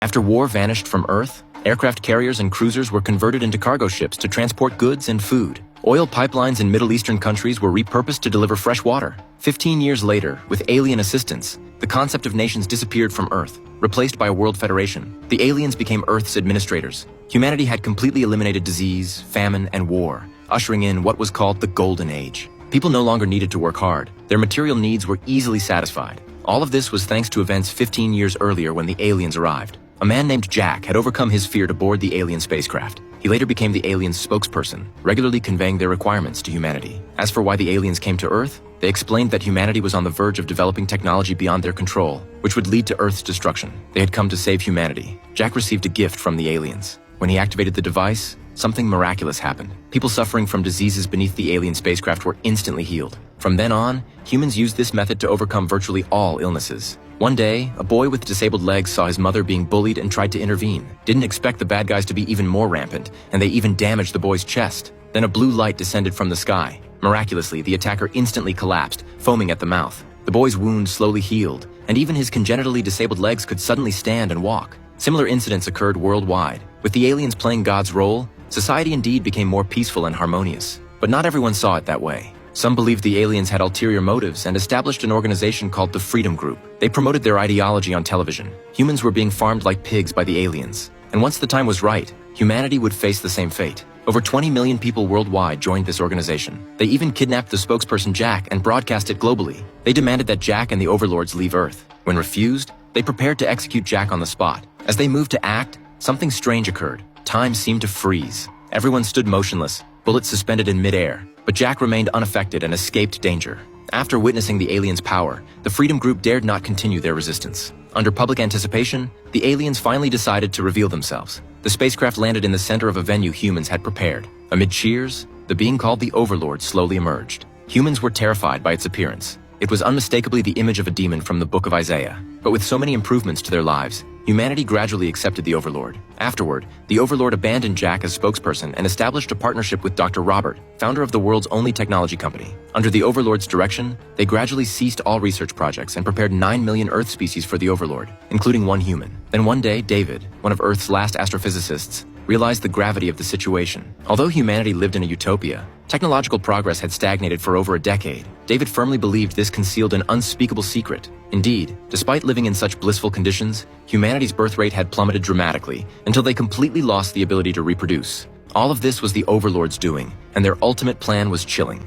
After war vanished from Earth, aircraft carriers and cruisers were converted into cargo ships to transport goods and food. Oil pipelines in Middle Eastern countries were repurposed to deliver fresh water. 15 years later, with alien assistance, the concept of nations disappeared from Earth, replaced by a world federation. The aliens became Earth's administrators. Humanity had completely eliminated disease, famine, and war, ushering in what was called the Golden Age. People no longer needed to work hard. Their material needs were easily satisfied. All of this was thanks to events 15 years earlier when the aliens arrived. A man named Jack had overcome his fear to board the alien spacecraft. He later became the aliens' spokesperson, regularly conveying their requirements to humanity. As for why the aliens came to Earth, they explained that humanity was on the verge of developing technology beyond their control, which would lead to Earth's destruction. They had come to save humanity. Jack received a gift from the aliens. When he activated the device, something miraculous happened. People suffering from diseases beneath the alien spacecraft were instantly healed. From then on, humans used this method to overcome virtually all illnesses. One day, a boy with disabled legs saw his mother being bullied and tried to intervene. Didn't expect the bad guys to be even more rampant, and they even damaged the boy's chest. Then a blue light descended from the sky. Miraculously, the attacker instantly collapsed, foaming at the mouth. The boy's wound slowly healed, and even his congenitally disabled legs could suddenly stand and walk. Similar incidents occurred worldwide. With the aliens playing God's role, society indeed became more peaceful and harmonious. But not everyone saw it that way. Some believed the aliens had ulterior motives and established an organization called the Freedom Group. They promoted their ideology on television. Humans were being farmed like pigs by the aliens. And once the time was right, humanity would face the same fate. Over 20 million people worldwide joined this organization. They even kidnapped the spokesperson Jack and broadcast it globally. They demanded that Jack and the overlords leave Earth. When refused, they prepared to execute Jack on the spot. As they moved to act, something strange occurred. Time seemed to freeze. Everyone stood motionless, bullets suspended in midair. But Jack remained unaffected and escaped danger. After witnessing the aliens' power, the Freedom Group dared not continue their resistance. Under public anticipation, the aliens finally decided to reveal themselves. The spacecraft landed in the center of a venue humans had prepared. Amid cheers, the being called the Overlord slowly emerged. Humans were terrified by its appearance. It was unmistakably the image of a demon from the Book of Isaiah. But with so many improvements to their lives, humanity gradually accepted the Overlord. Afterward, the Overlord abandoned Jack as spokesperson and established a partnership with Dr. Robert, founder of the world's only technology company. Under the Overlord's direction, they gradually ceased all research projects and prepared 9 million Earth species for the Overlord, including one human. Then one day, David, one of Earth's last astrophysicists, realized the gravity of the situation. Although humanity lived in a utopia, technological progress had stagnated for over a decade. David firmly believed this concealed an unspeakable secret. Indeed, despite living in such blissful conditions, humanity's birth rate had plummeted dramatically until they completely lost the ability to reproduce. All of this was the Overlord's doing, and their ultimate plan was chilling.